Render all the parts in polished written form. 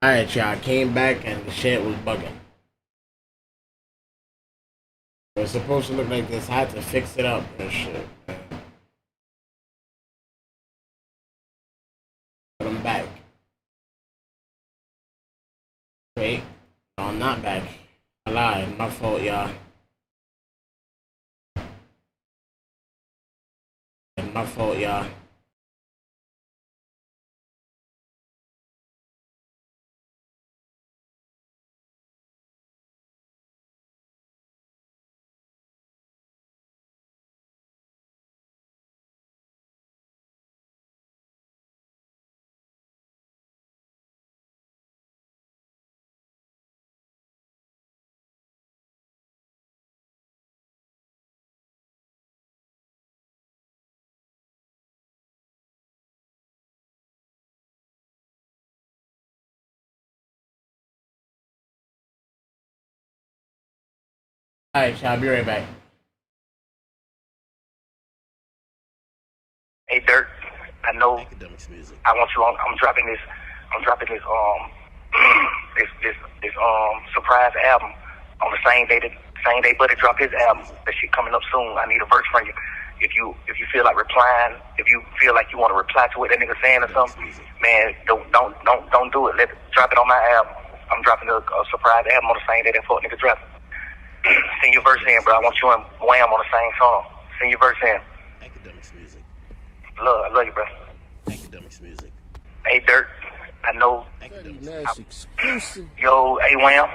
Alright, y'all, came back and the shit was bugging. It was supposed to look like this. I had to fix it up and shit. But I'm back. Wait. No, I'm not back. I lied. My fault, y'all. My fault, y'all. Alright, y'all, be right back. Hey Dirt, I know I want you on. I'm dropping this this surprise album on the same day Buddy drop his album. That shit coming up soon. I need a verse from you. If you feel like replying, if you feel like you want to reply to what that nigga saying or something, man, don't do it. Drop it on my album. I'm dropping a surprise album on the same day that fuck nigga drop it. Send your verse in, bro. I want you and Wham on the same song. Send your verse in. Academics music. I love you, bro. Academics music. Hey, Dirt, I know. Exclusive. Yo, hey, Wham,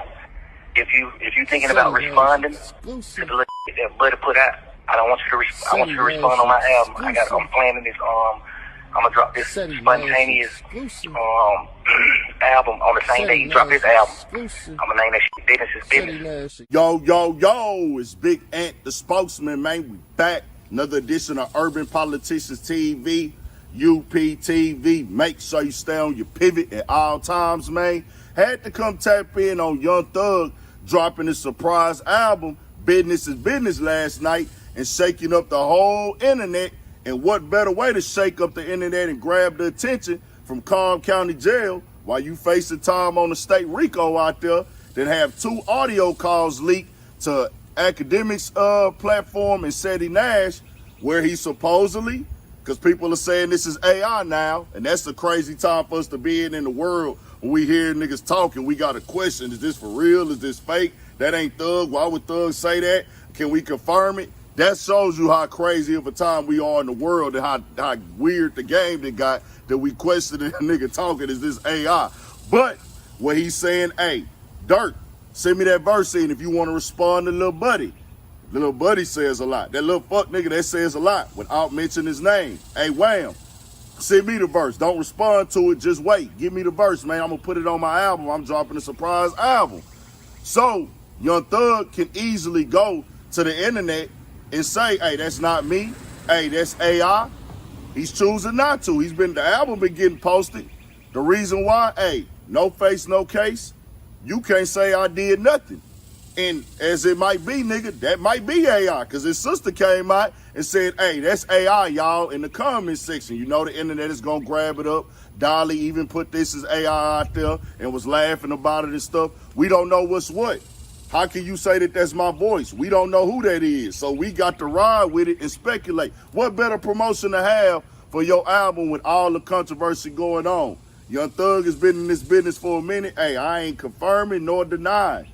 if you thinking about responding to the little shit that Buddy put out, I want you to respond on my album. I'm planning this. I'm gonna drop this spontaneous album on the same day he drop his album. I'm gonna name that shit Business is Business. Yo, it's Big Ant, the spokesman, man. We back. Another edition of Urban Politicians TV, UPTV. Make sure you stay on your pivot at all times, man. Had to come tap in on Young Thug dropping his surprise album, Business is Business, last night and shaking up the whole internet. And what better way to shake up the internet and grab the attention from Cobb County Jail while you facing time on the state RICO out there than have 2 audio calls leaked to Academics platform and Seti Nash, where he supposedly, because people are saying this is AI now, and that's a crazy time for us to be in the world. When we hear niggas talking, we got to question, is this for real? Is this fake? That ain't Thug. Why would Thug say that? Can we confirm it? That shows you how crazy of a time we are in the world and how weird the game that got that we questioning a nigga talking, is this AI? But what he's saying, hey, Dirt, send me that verse in if you want to respond to Lil Buddy. Lil Buddy says a lot. That little fuck nigga, that says a lot without mentioning his name. Hey, Wham, send me the verse. Don't respond to it. Just wait. Give me the verse, man. I'm going to put it on my album. I'm dropping a surprise album. So, Young Thug can easily go to the internet and say, hey, that's not me. Hey, that's AI. He's choosing not to. The album been getting posted. The reason why, hey, no face, no case. You can't say I did nothing. And as it might be, nigga, that might be AI. Because his sister came out and said, hey, that's AI, y'all, in the comment section. You know the internet is going to grab it up. Dolly even put this as AI out there and was laughing about it and stuff. We don't know what's what. How can you say that that's my voice? We don't know who that is. So we got to ride with it and speculate. What better promotion to have for your album with all the controversy going on? Young Thug has been in this business for a minute. Hey, I ain't confirming nor denying.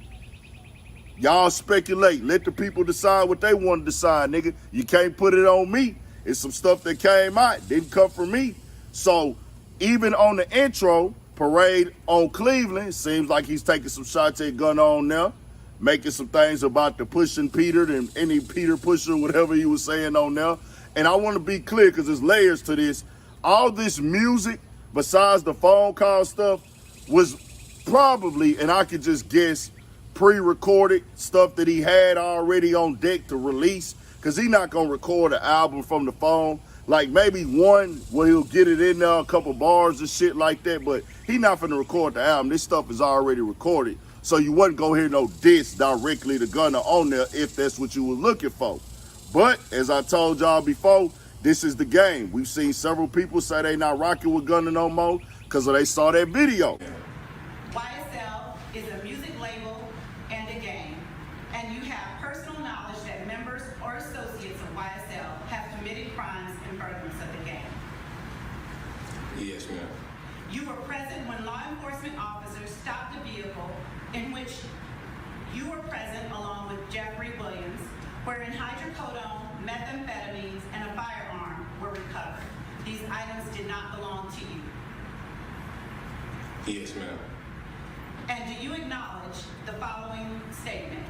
Y'all speculate. Let the people decide what they want to decide, nigga. You can't put it on me. It's some stuff that came out. Didn't come from me. So even on the intro, Parade on Cleveland, seems like he's taking some shots at Gun on there, making some things about the pushing Peter and any Peter pusher, whatever he was saying on there. And I want to be clear because there's layers to this. All this music, besides the phone call stuff, was probably, and I could just guess, pre-recorded stuff that he had already on deck to release, because he's not going to record an album from the phone. Like maybe one where he'll get it in there, a couple bars and shit like that, but he not finna record the album. This stuff is already recorded. So you wouldn't go hear no diss directly to Gunna on there if that's what you were looking for. But as I told y'all before, this is the game. We've seen several people say they not rocking with Gunna no more because they saw that video. Yes, ma'am. You were present when law enforcement officers stopped the vehicle in which you were present along with Jeffrey Williams, wherein hydrocodone, methamphetamines, and a firearm were recovered. These items did not belong to you. Yes, ma'am. And do you acknowledge the following statement?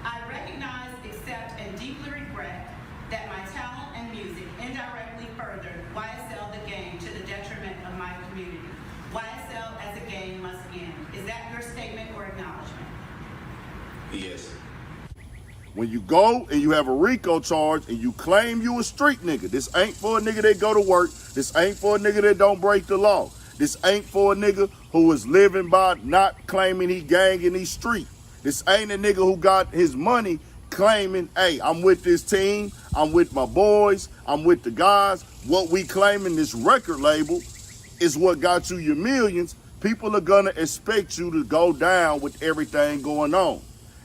I recognize, accept, and deeply regret that my talent and music indirectly furthered YSL the gang to the detriment of my community. YSL as a gang must end. Is that your statement or acknowledgement? Yes. When you go and you have a RICO charge and you claim you a street nigga, this ain't for a nigga that go to work. This ain't for a nigga that don't break the law. This ain't for a nigga who is living by not claiming he gang in these streets. This ain't a nigga who got his money claiming, hey, I'm with this team, I'm with my boys, I'm with the guys. What we claiming this record label is what got you your millions. People are gonna expect you to go down with everything going on.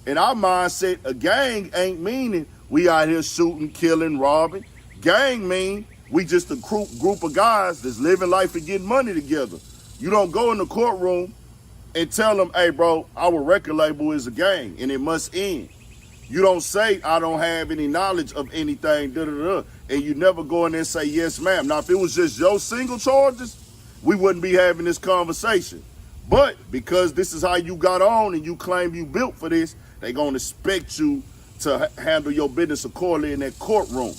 In our mindset, a gang ain't meaning we out here shooting, killing, robbing. Gang mean we just a group of guys that's living life and getting money together. You don't go in the courtroom and tell them, hey, bro, our record label is a gang and it must end. You don't say, I don't have any knowledge of anything, and you never go in there and say, yes, ma'am. Now, if it was just your single charges, we wouldn't be having this conversation. But because this is how you got on and you claim you built for this, they gonna expect you to handle your business accordingly in that courtroom.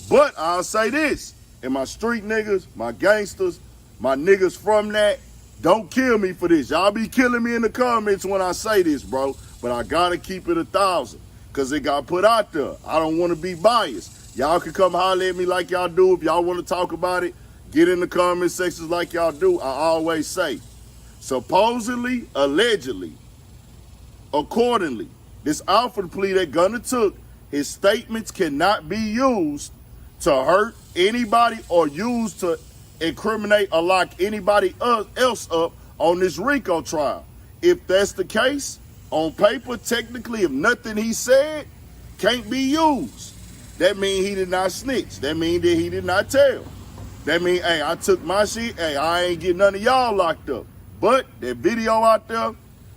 But I'll say this, and my street niggas, my gangsters, my niggas from that, don't kill me for this. Y'all be killing me in the comments when I say this, bro. But I gotta keep it 1,000, because it got put out there. I don't want to be biased. Y'all can come holler at me like y'all do. If y'all want to talk about it, get in the comment sections like y'all do. I always say, supposedly, allegedly, accordingly, this Alfred plea that Gunner took, his statements cannot be used to hurt anybody or used to incriminate or lock anybody else up on this RICO trial. If that's the case, on paper, technically, if nothing he said can't be used, that means he did not snitch. That means that he did not tell. That means, hey, I took my shit. Hey, I ain't getting none of y'all locked up. But that video out there,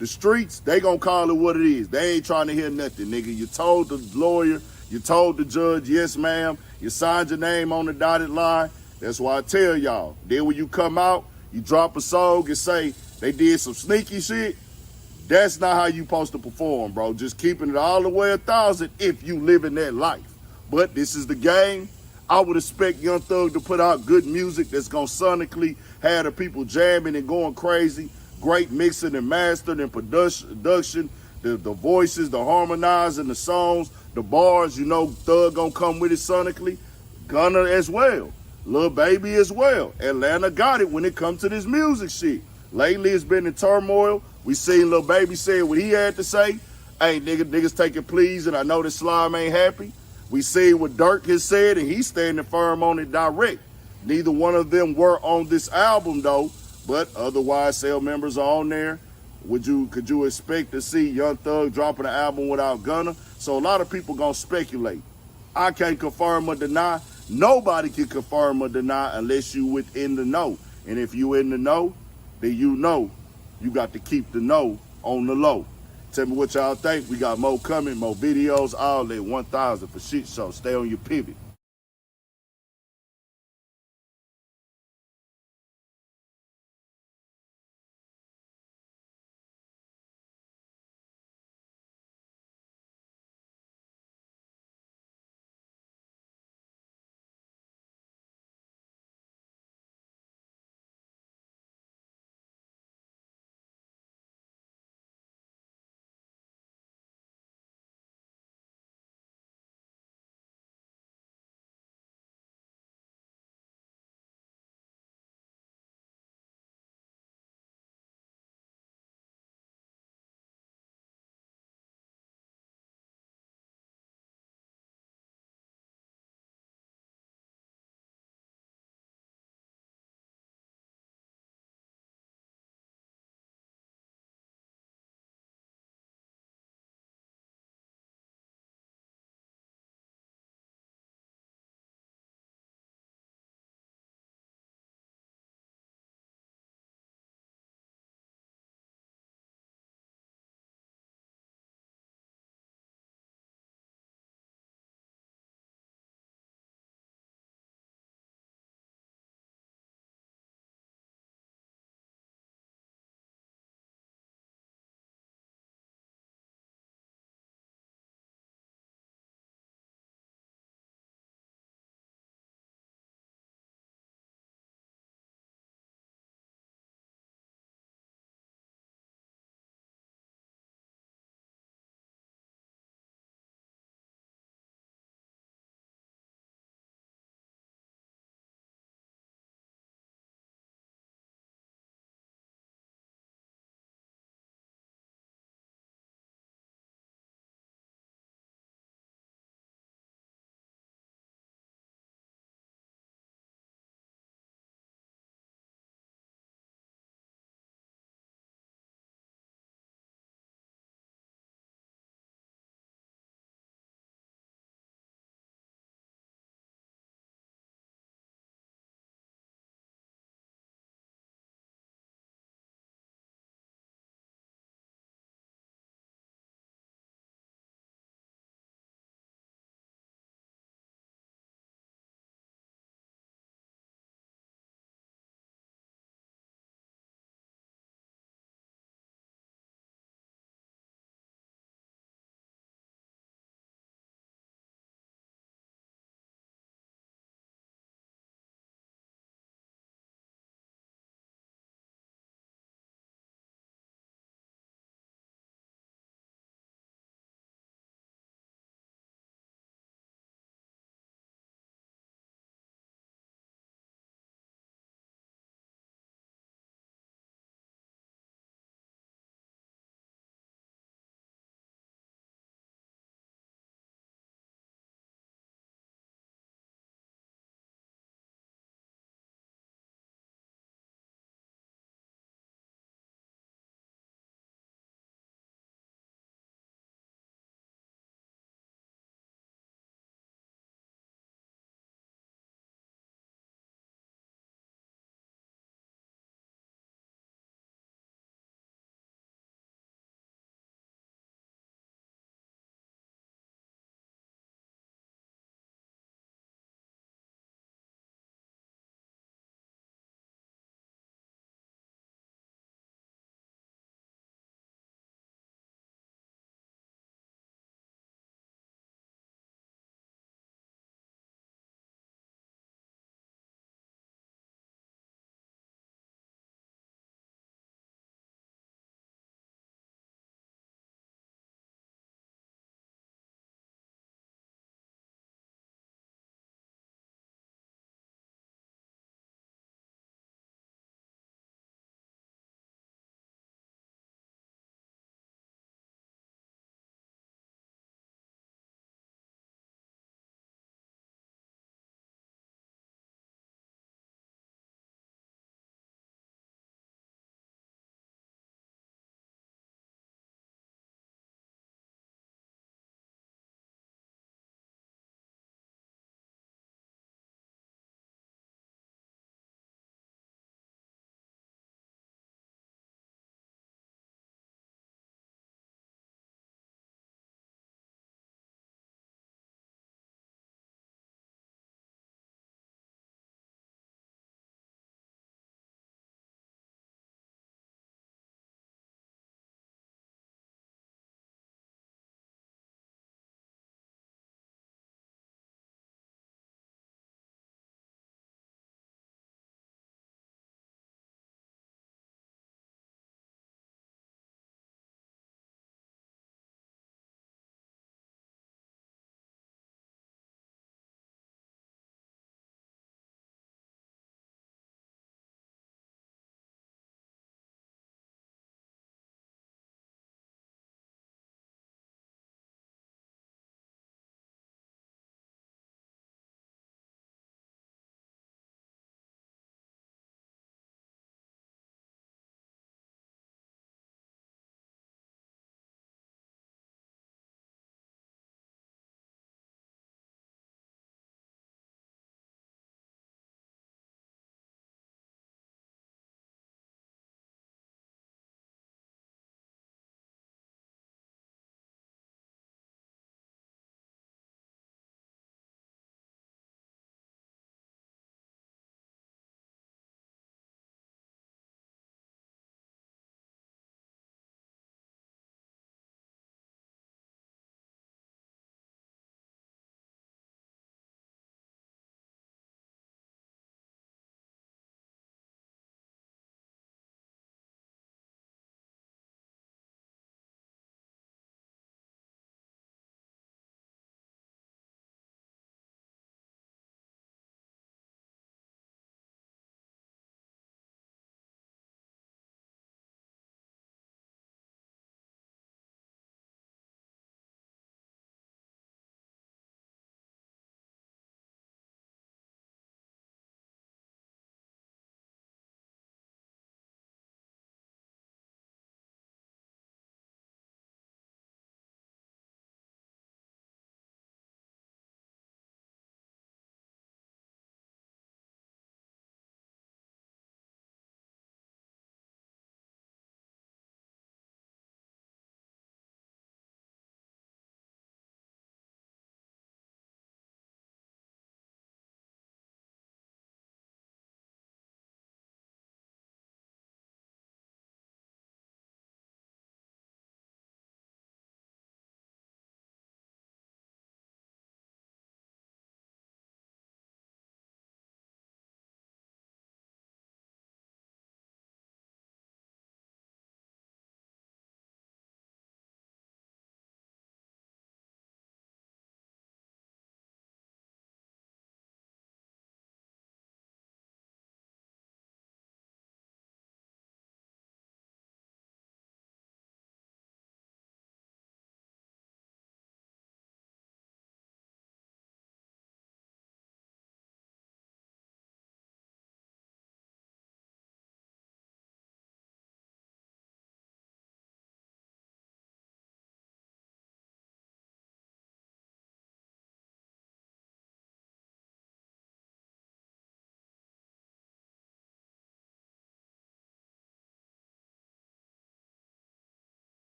the streets, they gonna call it what it is. They ain't trying to hear nothing, nigga. You told the lawyer, you told the judge, yes, ma'am. You signed your name on the dotted line. That's why I tell y'all. Then when you come out, you drop a song and say they did some sneaky shit. That's not how you supposed to perform, bro. Just keeping it all the way 1,000 if you live in that life. But this is the game. I would expect Young Thug to put out good music that's gonna sonically have the people jamming and going crazy. Great mixing and mastering and production, the voices, the harmonizing, the songs, the bars. You know, Thug gonna come with it sonically. Gunna as well. Lil Baby as well. Atlanta got it when it comes to this music shit. Lately, it's been in turmoil. We seen Lil Baby say what he had to say. Hey, niggas taking pleas, and I know the slime ain't happy. We seen what Dirk has said, and he's standing firm on it direct. Neither one of them were on this album, though, but other YSL members are on there. Could you expect to see Young Thug dropping an album without Gunna? So a lot of people gonna speculate. I can't confirm or deny. Nobody can confirm or deny unless you within the know. And if you in the know, then you know you got to keep the know on the low. Tell me what y'all think. We got more coming, more videos, all that 1,000 for shit show. Stay on your pivot.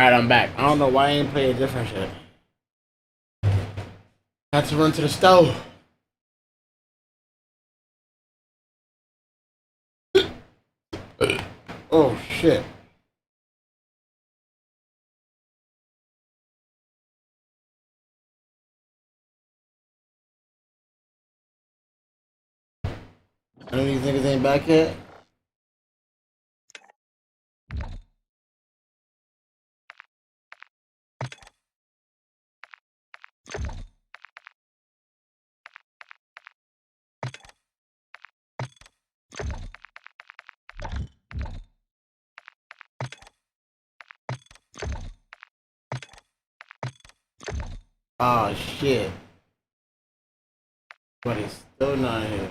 Alright, I'm back. I don't know why I ain't play a different shit. Had to run to the stove. Oh shit. None of these niggas ain't back yet? Oh shit. But it's still not here.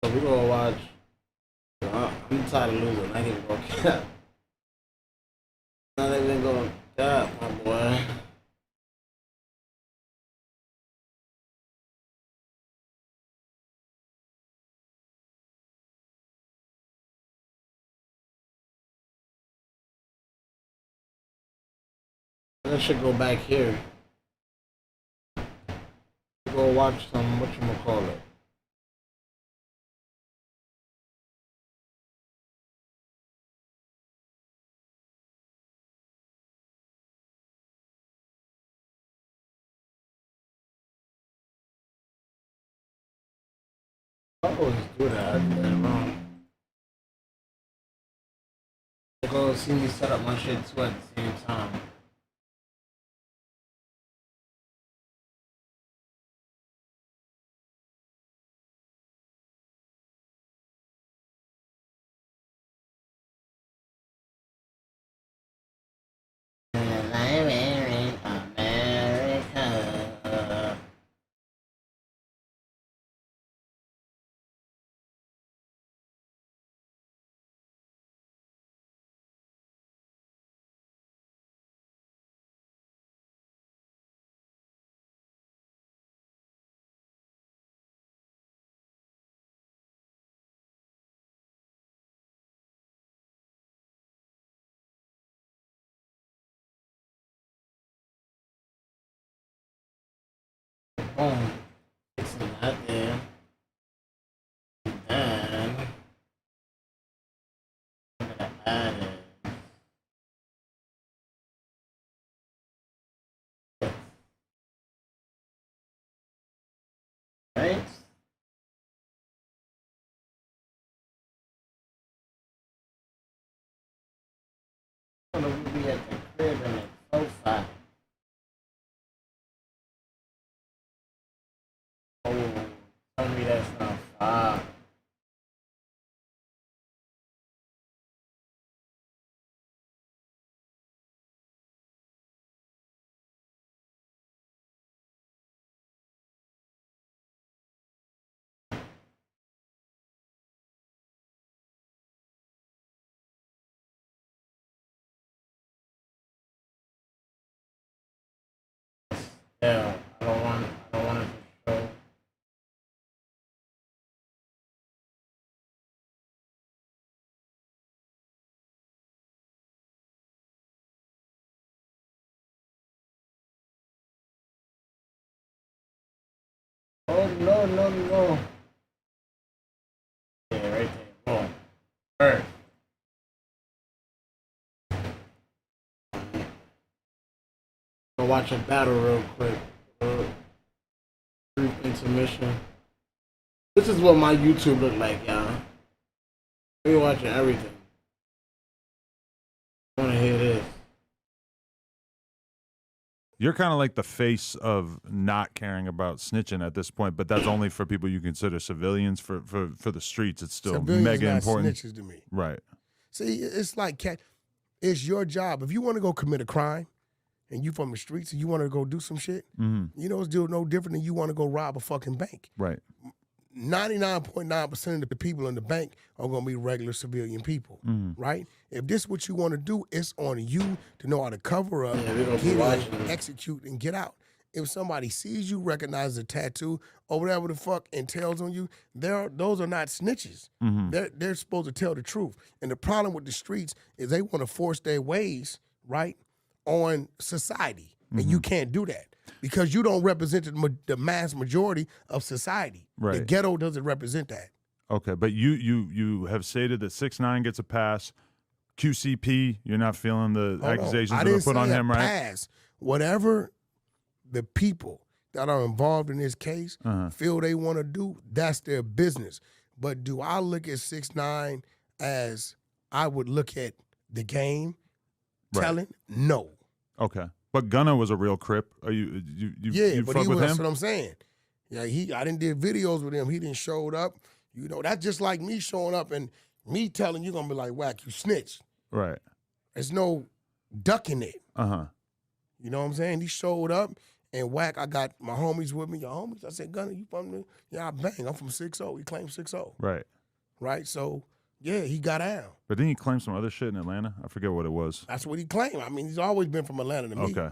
So we gonna watch. I'm tired of losing. I ain't even gonna cap. Not even gonna cap, my boy. That should go back here. Go watch some whatchamacallit. I always do that. I do that wrong. They go see me set up my shit too at the same time. America. Boom. Fixing that there. And I'm gonna add it. Right? I'm gonna be at the crib and it's so fat. Oh, tell me that's not far. Yeah, I don't want it to show. Oh no, no, no. Yeah, right there. Boom. First. Go watch a battle real quick. Brief intermission. This is what my YouTube look like, y'all. We watching everything. I wanna hear this. You're kind of like the face of not caring about snitching at this point, but that's only for people you consider civilians. For the streets, it's still Civilians mega not important. snitches to me. Right. See, it's like, it's your job. If you want to go commit a crime and you from the streets and you want to go do some shit, you know, it's still no different than you want to go rob a fucking bank. Right. 99.9% of the people in the bank are going to be regular civilian people, right? If this is what you want to do, it's on you to know how to cover up, Yeah, we gonna be get in, watching. execute, and get out. if somebody sees you, recognizes a tattoo or whatever the fuck, and tells on you, those are not snitches. They're supposed to tell the truth. And the problem with the streets is they want to force their ways, right, on society. And you can't do that because you don't represent the mass majority of society. Right. The ghetto doesn't represent that. Okay, but you have stated that 6ix9ine gets a pass. QCP, you're not feeling the accusations that are put on him, right? Pass. Whatever the people that are involved in this case feel they want to do, that's their business. But do I look at 6ix9ine as I would look at the game telling? No. Okay. But Gunna was a real Crip. Are you but fuck with him? That's what I'm saying. Yeah, I didn't did videos with him. He didn't showed up. You know, that's just like me showing up and me telling you gonna be like, whack, you snitch. Right. There's no ducking it. Uh-huh. You know what I'm saying? He showed up and whack, I got my homies with me. Your homies? I said, Gunna, you from the? Yeah, I bang. I'm from 6-0. He claimed 6-0. Right. Right? So, yeah, he got out. But didn't he claim some other shit in Atlanta? I forget what it was. That's what he claimed. I mean, he's always been from Atlanta to me. Okay.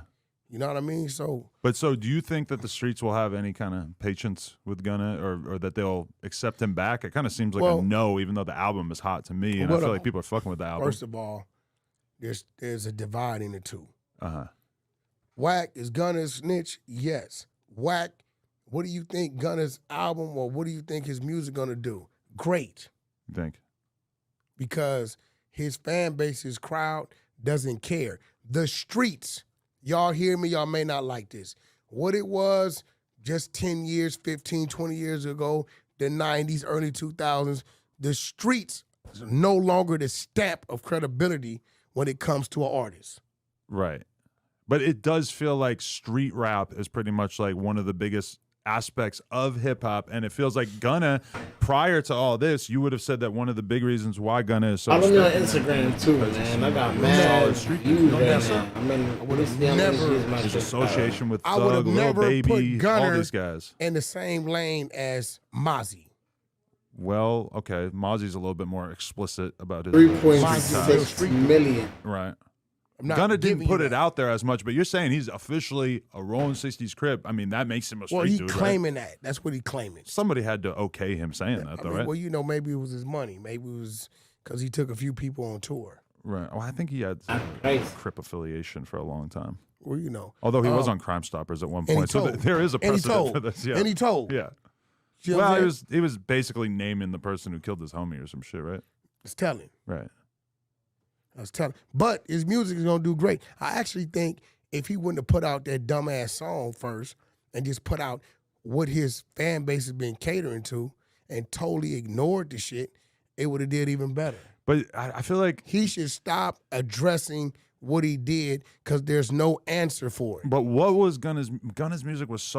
You know what I mean? So do you think that the streets will have any kind of patience with Gunna or that they'll accept him back? It kind of seems like a no, even though the album is hot to me, and I feel like people are fucking with the album. First of all, there's a divide in the two. Uh-huh. Whack, is Gunna's snitch? Yes. Whack, what do you think Gunna's album or what do you think his music gonna do? Great. You think? Because his fan base, his crowd doesn't care. The streets, y'all hear me, y'all may not like this. What it was just 10 years, 15, 20 years ago, the 90s, early 2000s, the streets is no longer the stamp of credibility when it comes to an artist. Right. But it does feel like street rap is pretty much like one of the biggest aspects of hip hop, and it feels like Gunna, prior to all this, you would have said that one of the big reasons why Gunna is so. I'm on Instagram too, man. I got mad views right now. I mean, his association with I would have Thug, Lil never Baby, put Gunna all these guys in the same lane as Mozzie. Well, okay, Mozzie's a little bit more explicit about his 3.6 million. Right. Gunna didn't put it out there as much, but you're saying he's officially a Rolling 60s Crip. I mean, that makes him a street dude, claiming right? that. That's what he claiming. Somebody had to okay him saying that, though, right? Well, you know, maybe it was his money. Maybe it was because he took a few people on tour. Right. Well, I think he had Crip affiliation for a long time. Well, you know. Although he was on Crime Stoppers at one point. So there is a precedent for this. Yeah. And he told. Yeah. You know well, he was basically naming the person who killed his homie or some shit, right? It's telling. Right. I was telling. But his music is going to do great. I actually think if he wouldn't have put out that dumbass song first and just put out what his fan base has been catering to and totally ignored the shit, it would have did even better. But I feel like he should stop addressing what he did because there's no answer for it. But what was Gunna's music was so